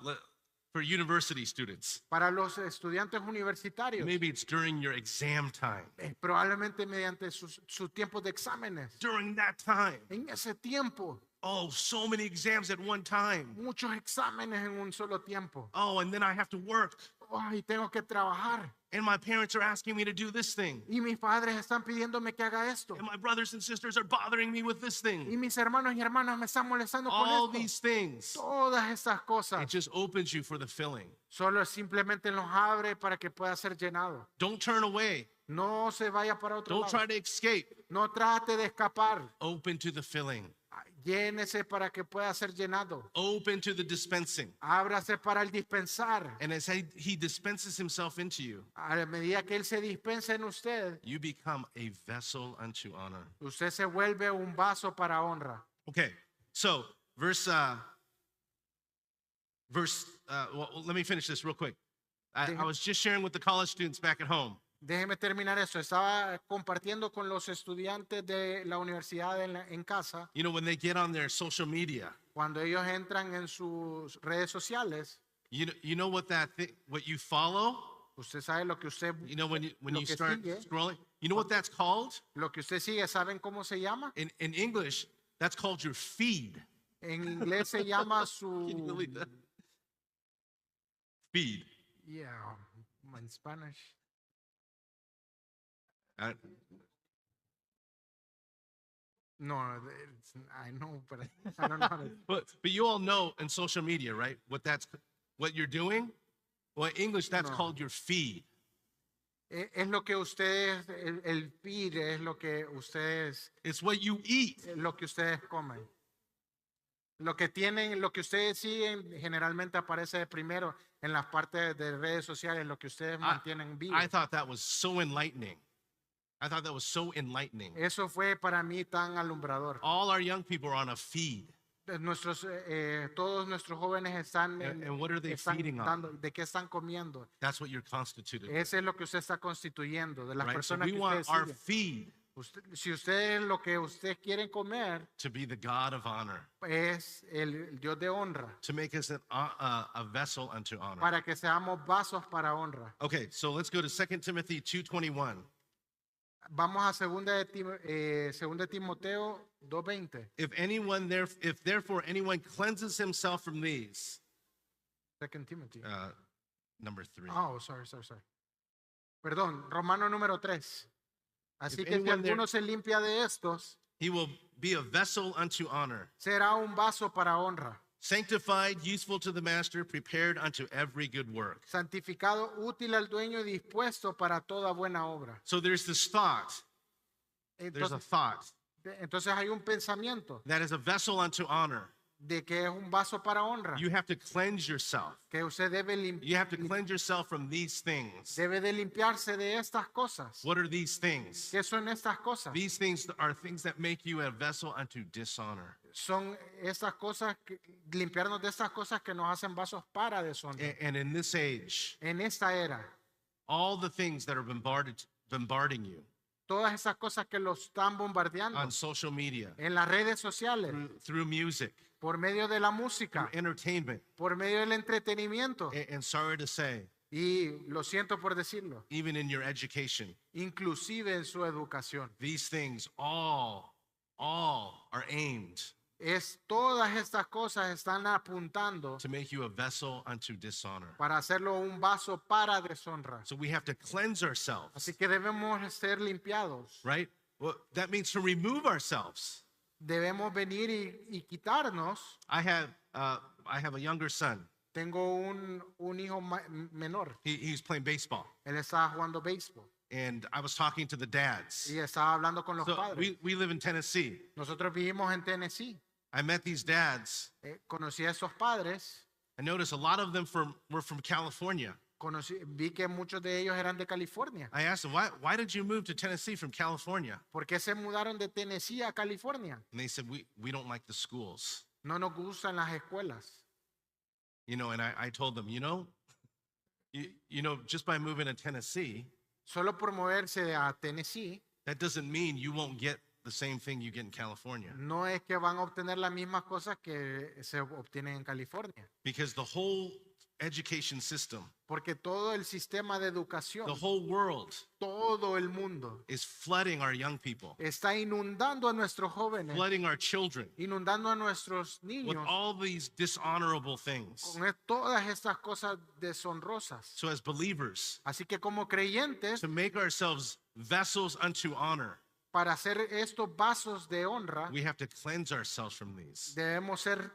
for university students, para los estudiantes universitarios, maybe it's during your exam time. probablemente mediante sus tiempos de exámenes. During that time, En ese tiempo, oh, so many exams at one time. muchos exámenes en un solo tiempo. Oh, and then I have to work. Ay, tengo que trabajar. And my parents are asking me to do this thing. Y mis padres están pidiéndome que haga esto. And my brothers and sisters are bothering me with this Y thing. mis hermanos y hermanas me están molestando All con esto. these things. Todas estas cosas. It just opens you for the filling. Solo simplemente los abre para que pueda ser llenado. Don't turn away. No se vaya para otro Don't lado. try to escape. No trate de escapar. Open to the filling. Llénese para que pueda ser llenado. Open to the dispensing. Ábrase para el dispensar. And as He dispenses Himself into you, A medida que Él se dispensa en usted, you become a vessel unto honor. usted se vuelve un vaso para honra. Okay, so well, let me finish this real quick. I was just sharing with the college students back at home. Déjeme terminar eso. Estaba compartiendo con los estudiantes de la universidad en casa. You know, when they get on their social media, Cuando ellos entran en sus redes sociales, you know what what you follow? usted sabe lo que usted, You know, when Lo you que start sigue. scrolling, you know what that's called? lo que usted sigue, ¿saben cómo se llama? In English, that's called your feed. En inglés se llama Can you su... believe that? Feed. Yeah, in Spanish. Uh, No, I know, but I don't know how to... but you all know in social media, right? What you're doing? Well, in English, that's No. called your feed. Es lo que ustedes, el feed es lo que ustedes, It's what you eat. lo que ustedes comen. Lo que tienen, lo que ustedes siguen, generalmente aparece primero en las partes de redes sociales, lo que ustedes mantienen vivo. I thought that was so enlightening. I thought that was so enlightening. Eso fue para mí tan alumbrador. All our young people are on a feed. Todos nuestros jóvenes están, And what are they están feeding on? ¿de qué están comiendo? That's what you're constituted. Eso es lo que usted está constituyendo, de las Right? So personas we que want usted our sigue. feed Si usted lo que usted quiere comer to be the God of honor, es el Dios de honra, to make us a vessel unto honor. para que seamos vasos para honra. Okay, so let's go to 2 Timothy 2:21. Vamos a 2 Timoteo 2:20. If therefore anyone cleanses himself from these, 2 Timothy. number 3. Oh, sorry. Perdón, Romano número 3. Así If que si anyone there- alguno se limpia de estos, He will be a vessel unto honor, será un vaso para honra, sanctified, useful to the master, prepared unto every good work. santificado, útil al dueño y dispuesto para toda buena obra. So there's this thought. There's a Entonces, thought entonces hay un pensamiento that is a vessel unto honor. de que es un vaso para honra, You have to cleanse yourself. que usted debe, You have to cleanse yourself from these things. debe de limpiarse de estas cosas. What are these things? ¿Qué son estas cosas? These things are things that make you a vessel unto dishonor. Son estas cosas, limpiarnos de estas cosas que nos hacen vasos para deshonra. And in this age, En esta era, all the things that are bombarding you todas esas cosas que los están bombardeando on social media, en las redes sociales, through music, por medio de la música, through entertainment, por medio del entretenimiento, and sorry to say, y lo siento por decirlo, even in your education, inclusive en su educación. these things all are aimed Todas estas cosas están apuntando to make you a vessel unto dishonor. para hacerlo un vaso para deshonra. So we have to cleanse ourselves, Así que debemos ser limpiados. right? Well, that means to remove ourselves. Debemos venir y quitarnos. I have a younger son. Tengo un hijo menor. He's playing baseball, Él estaba jugando béisbol and I was talking to the dads. y estaba hablando con los So padres. we live in Tennessee. Nosotros vivimos en Tennessee. I met these dads. Conocí a esos padres. I noticed a lot of them were from California. Vi que muchos de ellos eran de California. I asked them, why did you move to Tennessee from California? ¿Por qué se mudaron de Tennessee a California? And they said, we don't like the schools. No nos gustan las escuelas. And I told them, just by moving to Tennessee, Solo por moverse a Tennessee, that doesn't mean you won't get the same thing you get in California. no es que van a obtener las mismas cosas que se obtienen en California. Because the whole education system, Porque todo el sistema de educación, the whole world todo el mundo, is flooding our young people, está inundando a nuestros jóvenes, flooding our children inundando a nuestros with niños all these dishonorable things. con todas estas cosas deshonrosas. So as believers, Así que como creyentes, to make ourselves vessels unto honor, para hacer estos vasos de honra, we have to cleanse ourselves from these. debemos ser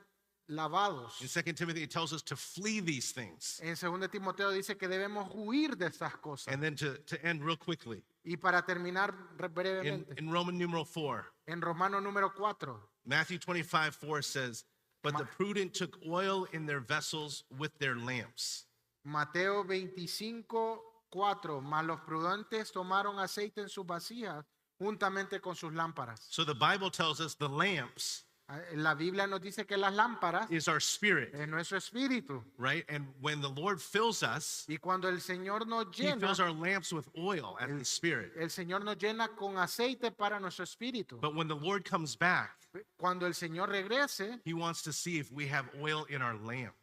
lavados. In 2 Timothy, it tells us to flee these things. En 2 Timoteo dice que debemos huir de estas cosas. And then to end real quickly, Y para terminar brevemente, in Roman numeral 4, en Romano número 4, Matthew 25:4 says, but the prudent took oil in their vessels with their lamps. Mateo 25:4, mas los prudentes tomaron aceite en sus vasijas juntamente con sus lámparas. So the Bible tells us the lamps La Biblia nos dice que las lámparas is our spirit, es nuestro espíritu. right? And when the Lord fills us, Y cuando el Señor nos He llena, fills our lamps with oil as the spirit. el Señor nos llena con aceite para nuestro espíritu. But when the Lord comes back, Cuando el Señor regrese, He wants to see if we have oil in our lamp,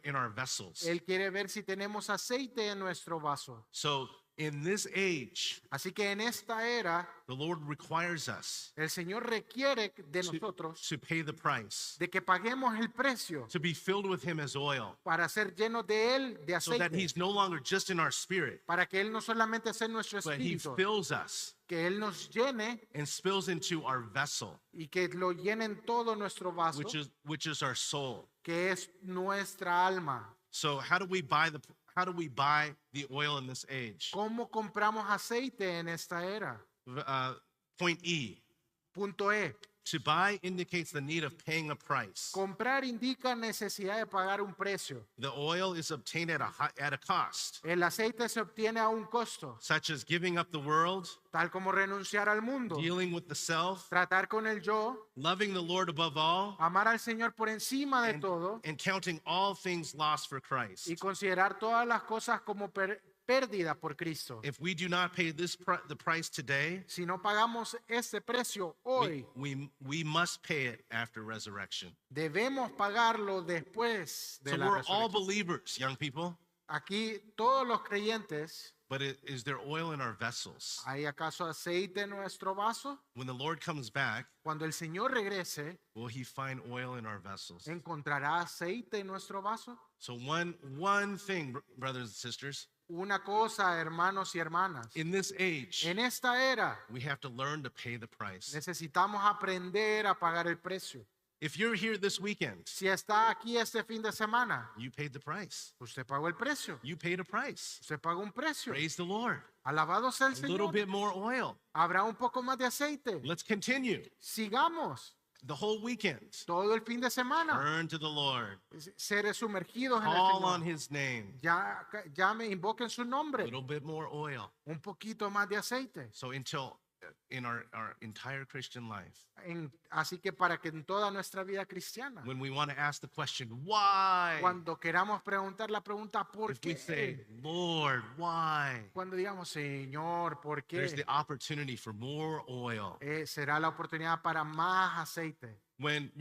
in our vessels. Él quiere ver si tenemos aceite en nuestro vaso. So in this age, Así que en esta era, the Lord requires us el Señor requiere de nosotros to pay the price, de que paguemos el precio to be filled with Him as oil, para ser llenos de Él, de so that aceite, He's no longer just in our spirit, para que Él no solamente sea nuestro but He espíritu, fills us que Él nos llene and spills into our vessel, y que lo llene en todo nuestro vaso, which is our soul. que es nuestra alma. So how do we buy the oil in this age? ¿Cómo compramos aceite en esta era? Point E. Punto E. To buy indicates the need of paying a price. Comprar indica necesidad de pagar un precio. The oil is obtained at a cost, El aceite se obtiene a un costo, such as giving up the world, tal como renunciar al mundo, dealing with the self, tratar con el yo, loving the Lord above all, amar al Señor por encima de todo and counting all things lost for Christ. y considerar todas las cosas como pérdida por Cristo. If we do not pay the price today, Si no pagamos ese precio hoy, we must pay it after resurrection. debemos pagarlo después de So la we're all resurrección. believers, young people. Aquí todos los creyentes But is there oil in our vessels? ¿Hay acaso aceite en nuestro vaso? When the Lord comes back, Cuando el Señor regrese, will he find oil in our vessels? ¿encontrará aceite en nuestro vaso? So one thing, brothers and sisters, Una cosa, hermanos y hermanas, in this age, en esta era we have to learn to pay the price. necesitamos aprender a pagar el precio. If you're here this weekend, Si está aquí este fin de semana, you paid the price. usted pagó el precio. You paid a price. Usted pagó un precio. Praise the Lord. Alabado sea el A little Señor. bit more oil. Habrá un poco más de aceite. Let's continue. Sigamos The whole weekend. todo el fin de semana. Turn to the Lord. Seres sumergidos en el Call on Señor. his name. Llame, invoquen su A nombre. little bit more oil. Un poquito más de aceite. So until in our entire Christian life, Así que para que en toda nuestra vida cristiana, when we want to ask the question, why? cuando queramos preguntar la pregunta ¿por If we qué? say, Lord, why? Cuando digamos Señor, ¿por There's qué? the opportunity for more oil. Será la oportunidad para más aceite. When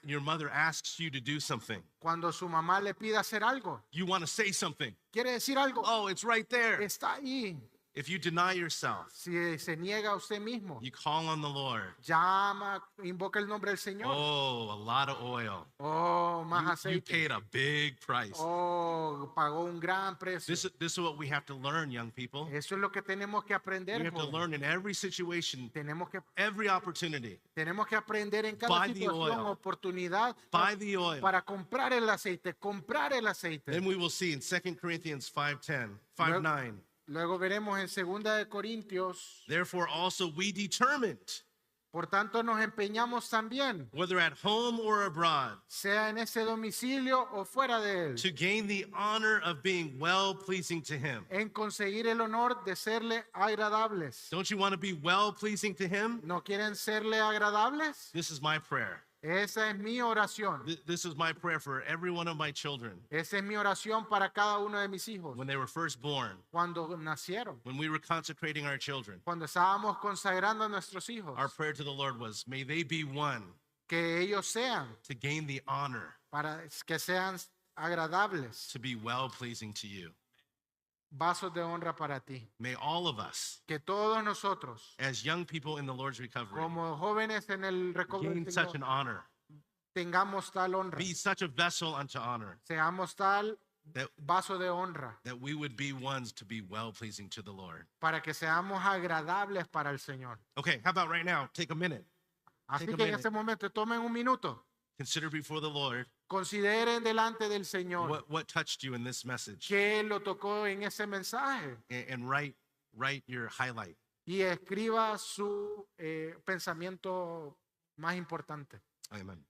your mother asks you to do something, Cuando su mamá le pida hacer algo, you want to say something. quiere decir algo, Oh, it's right there. está ahí. If you deny yourself, Si se niega a usted mismo, you call on the Lord. llama, invoca el nombre del Señor. Oh, a lot of oil. Oh, más You aceite. paid a big price. Oh, pagó un gran precio. This is what we have to learn, young people. Eso es lo que tenemos que We aprender. have to jóvenes. learn in every situation, every opportunity. Tenemos que aprender en cada Buy the situación, oil. oportunidad Buy the oil. para comprar el aceite, comprar el aceite. Then we will see in 2 Corinthians 5:10, 5:9. Luego veremos en 2 de Corintios, Therefore also we determined, por tanto nos empeñamos también, whether at home or abroad, sea en ese domicilio o fuera de él, to gain the honor of being well pleasing to him. en conseguir el honor de serle agradables. Don't you want to be well pleasing to him? ¿No quieren serle agradables? This is my prayer. Esa es mi oración. This is my prayer for every one of my children Esa es mi oración para cada uno de mis hijos. when they were first born, Cuando nacieron, when we were consecrating our children. cuando estábamos consagrando a nuestros hijos, Our prayer to the Lord was, may they be one que ellos sean, to gain the honor para que sean agradables, to be well pleasing to you. vasos de honra para ti. May all of us, Que todos nosotros, as young people in the Lord's recovery, como jóvenes en el recobro del gain such an Señor, honor, tengamos tal honra, be such a vessel unto honor, seamos tal that, vaso de honra, that we would be ones to be well pleasing to the Lord. para que seamos agradables para el Señor. Okay, how about right now? Take a minute. Así Take a que en minute. este momento tomen un minuto, Consider before the Lord consideren delante del Señor what touched you in this message qué lo tocó en ese mensaje and write your highlight. y escriba su pensamiento más importante. Amen.